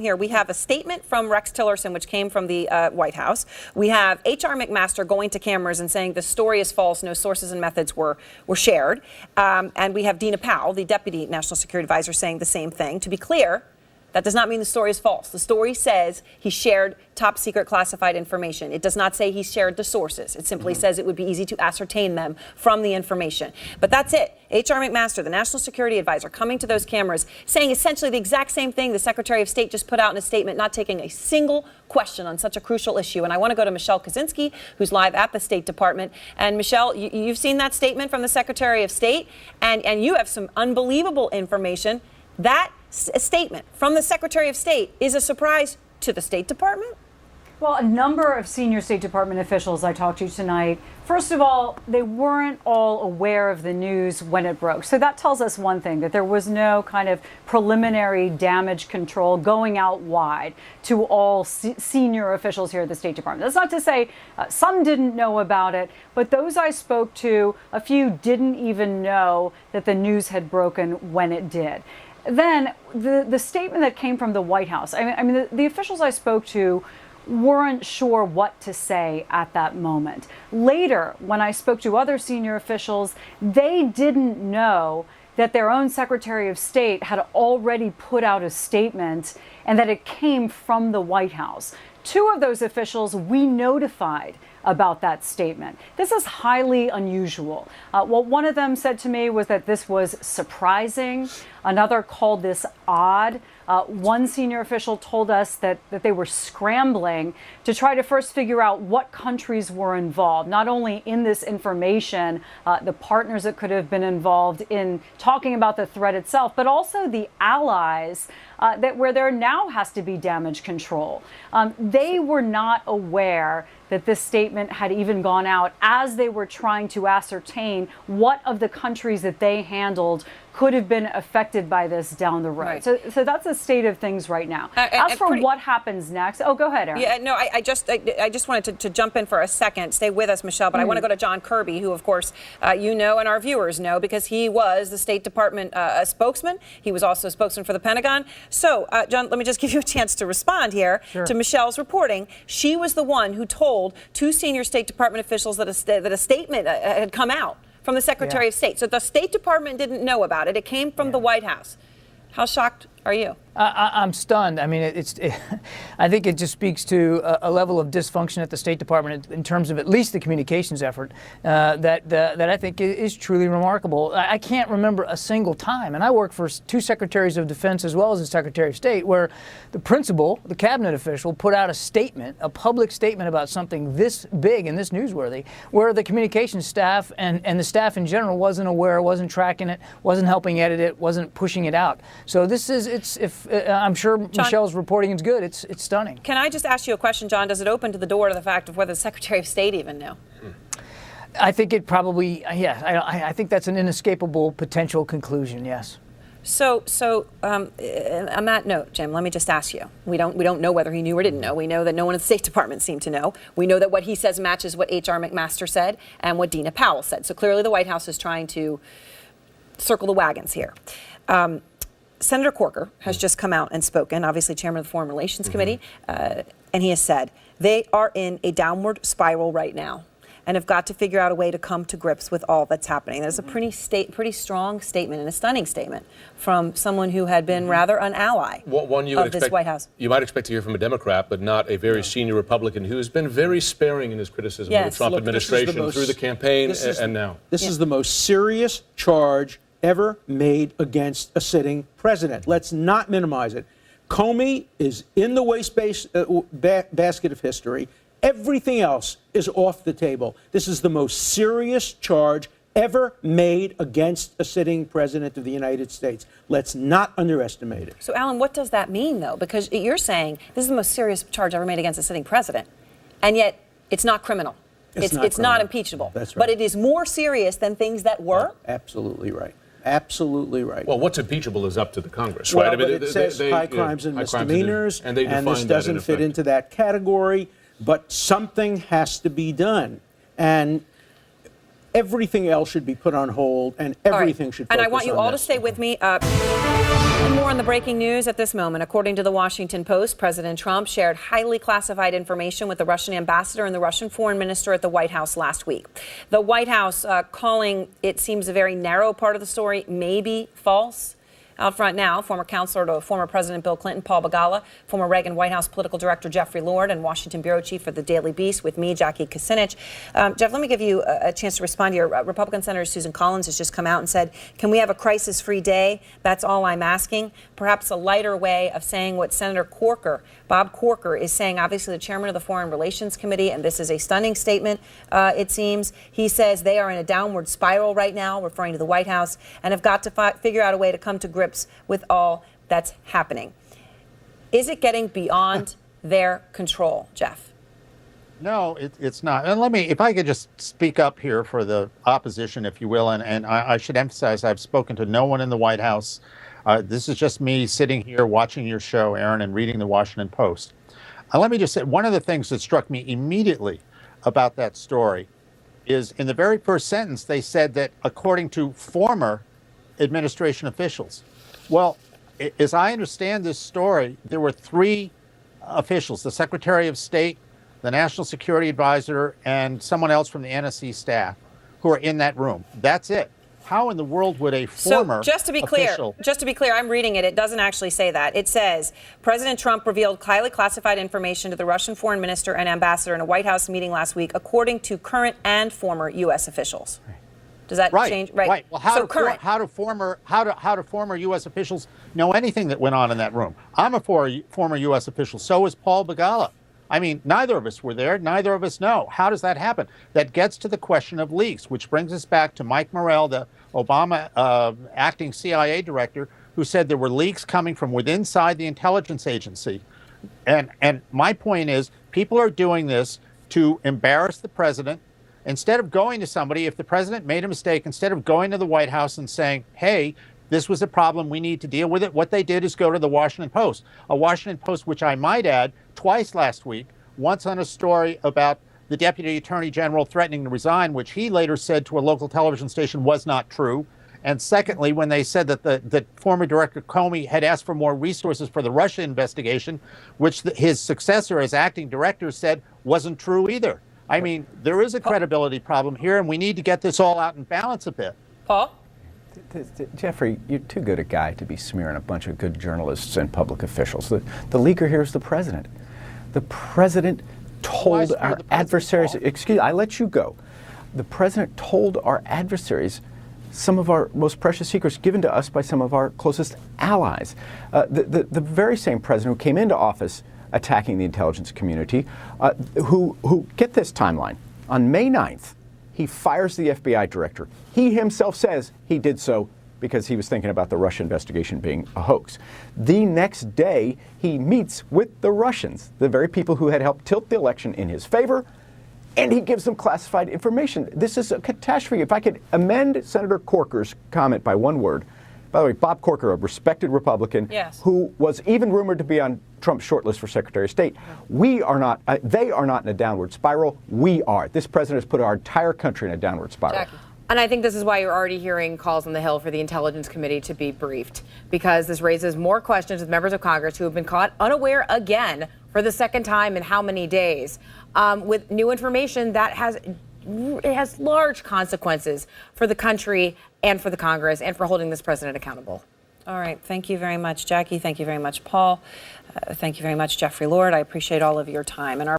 Here we have a statement from Rex Tillerson, which came from the White House. We have H.R. McMaster going to cameras and saying the story is false, no sources and methods were shared. And we have Dina Powell, the Deputy National Security Advisor, saying the same thing. To be clear, that does not mean the story is false. The story says he shared top secret classified information. It does not say he shared the sources. It simply says it would be easy to ascertain them from the information. But that's it. H.R. McMaster, the National Security Advisor, coming to those cameras, saying essentially the exact same thing the Secretary of State just put out in a statement, not taking a single question on such a crucial issue. And I want to go to Michelle Kaczynski, who's live at the State Department. And Michelle, you've seen that statement from the Secretary of State, and you have some unbelievable information. That statement from the Secretary of State is a surprise to the State Department? Well, a number of senior State Department officials I talked to tonight, first of all, they weren't all aware of the news when it broke. So that tells us one thing, that there was no kind of preliminary damage control going out wide to all senior officials here at the State Department. That's not to say some didn't know about it, but those I spoke to, a few didn't even know that the news had broken when it did. Then the statement that came from the White House, I mean the officials I spoke to weren't sure what to say at that moment. Later, when I spoke to other senior officials, they didn't know that their own Secretary of State had already put out a statement and that it came from the White House. Two of those officials we notified about that statement. This is highly unusual. What one of them said to me was that this was surprising. Another called this odd. One senior official told us that they were scrambling to try to first figure out what countries were involved, not only in this information, the partners that could have been involved in talking about the threat itself, but also the allies where there now has to be damage control. They were not aware that this statement had even gone out as they were trying to ascertain what of the countries that they handled could have been affected by this down the road. Right. So that's the state of things right now. As for what happens next, oh, go ahead, Aaron. Yeah, no, I just wanted to jump in for a second. Stay with us, Michelle, but I want to go to John Kirby, who, of course, you know and our viewers know because he was the State Department spokesman. He was also a spokesman for the Pentagon. So, John, let me just give you a chance to respond here to Michelle's reporting. She was the one who told two senior State Department officials that a statement had come out from the Secretary of State. So the State Department didn't know about it. It came from the White House. How shocked are you? I'm stunned. I mean, I think it just speaks to a level of dysfunction at the State Department in terms of at least the communications effort that I think is truly remarkable. I can't remember a single time, and I work for two secretaries of defense as well as the Secretary of State, where the principal, the cabinet official, put out a statement, a public statement about something this big and this newsworthy, where the communications staff and the staff in general wasn't aware, wasn't tracking it, wasn't helping edit it, wasn't pushing it out. So this is, I'm sure John, Michelle's reporting is good. It's stunning. Can I just ask you a question, John? Does it open to the door to the fact of whether the Secretary of State even knew? I think it probably, I think that's an inescapable potential conclusion, yes. So on that note, Jim, let me just ask you. We don't know whether he knew or didn't know. We know that no one in the State Department seemed to know. We know that what he says matches what H.R. McMaster said and what Dina Powell said. So clearly the White House is trying to circle the wagons here. Senator Corker has just come out and spoken, obviously chairman of the Foreign Relations Committee, and he has said they are in a downward spiral right now and have got to figure out a way to come to grips with all that's happening. That's a pretty strong statement and a stunning statement from someone who had been rather an ally of this White House. You might expect to hear from a Democrat, but not a very senior Republican who has been very sparing in his criticism of the Trump administration through the campaign and now. This is the most serious charge ever made against a sitting president. Let's not minimize it. Comey is in the waste basket of history. Everything else is off the table. This is the most serious charge ever made against a sitting president of the United States. Let's not underestimate it. So, Alan, what does that mean, though? Because you're saying this is the most serious charge ever made against a sitting president, and yet it's not criminal. It's not impeachable. That's right. But it is more serious than things that were? Absolutely right. Absolutely right. Well, what's impeachable is up to the Congress, well, right? But it says high crimes and misdemeanors, and this doesn't fit into that category. But something has to be done, and everything else should be put on hold, and everything should focus on this. And I want you all to stay with me. And more on the breaking news at this moment. According to the Washington Post, President Trump shared highly classified information with the Russian ambassador and the Russian foreign minister at the White House last week. The White House calling it seems a very narrow part of the story maybe false. Out front now, former counselor to former President Bill Clinton, Paul Begala, former Reagan White House political director Jeffrey Lord, and Washington bureau chief for the Daily Beast with me, Jackie Kucinich. Jeff, let me give you a chance to respond here. Republican Senator Susan Collins has just come out and said, can we have a crisis-free day? That's all I'm asking. Perhaps a lighter way of saying what Senator Corker, Bob Corker, is saying, obviously the chairman of the Foreign Relations Committee, and this is a stunning statement, it seems. He says they are in a downward spiral right now, referring to the White House, and have got to figure out a way to come to grips with all that's happening. Is it getting beyond their control, Jeff? No, it's not. And let me, if I could just speak up here for the opposition, if you will, and I should emphasize I've spoken to no one in the White House. This is just me sitting here watching your show, Aaron, and reading the Washington Post. Let me just say, one of the things that struck me immediately about that story is in the very first sentence, they said that according to former administration officials. Well, as I understand this story, there were three officials, the Secretary of State, the National Security Advisor, and someone else from the NSC staff who are in that room. That's it. How in the world would a former just to be clear, I'm reading it. It doesn't actually say that. It says President Trump revealed highly classified information to the Russian foreign minister and ambassador in a White House meeting last week, according to current and former U.S. officials. Does that change? Right. Well, how do former U.S. officials know anything that went on in that room? I'm a former U.S. official. So is Paul Begala. I mean, neither of us were there. Neither of us know. How does that happen? That gets to the question of leaks, which brings us back to Mike Morrell, the Obama acting CIA director, who said there were leaks coming from within inside the intelligence agency. And my point is, people are doing this to embarrass the president. Instead of going to somebody, if the president made a mistake, instead of going to the White House and saying, hey, this was a problem, we need to deal with it, what they did is go to the Washington Post. A Washington Post, which I might add, twice last week, once on a story about the Deputy Attorney General threatening to resign, which he later said to a local television station was not true. And secondly, when they said that the former Director Comey had asked for more resources for the Russia investigation, which his successor as acting director said wasn't true either. I mean, there is a credibility problem here, and we need to get this all out in balance a bit. Paul? Jeffrey, you're too good a guy to be smearing a bunch of good journalists and public officials. The leaker here is the president. The president told our adversaries, excuse me, I let you go. The president told our adversaries some of our most precious secrets given to us by some of our closest allies. The very same president who came into office attacking the intelligence community, who get this timeline, on May 9th, he fires the FBI director. He himself says he did so because he was thinking about the Russia investigation being a hoax. The next day, he meets with the Russians, the very people who had helped tilt the election in his favor, and he gives them classified information. This is a catastrophe. If I could amend Senator Corker's comment by one word. By the way, Bob Corker, a respected Republican, who was even rumored to be on Trump's shortlist for Secretary of State. We are not, they are not in a downward spiral. We are. This president has put our entire country in a downward spiral. Jackie. And I think this is why you're already hearing calls on the Hill for the Intelligence Committee to be briefed, because this raises more questions with members of Congress who have been caught unaware again for the second time in how many days, with new information that has large consequences for the country and for the Congress and for holding this president accountable. All right. Thank you very much, Jackie. Thank you very much, Paul. Thank you very much, Jeffrey Lord. I appreciate all of your time. And our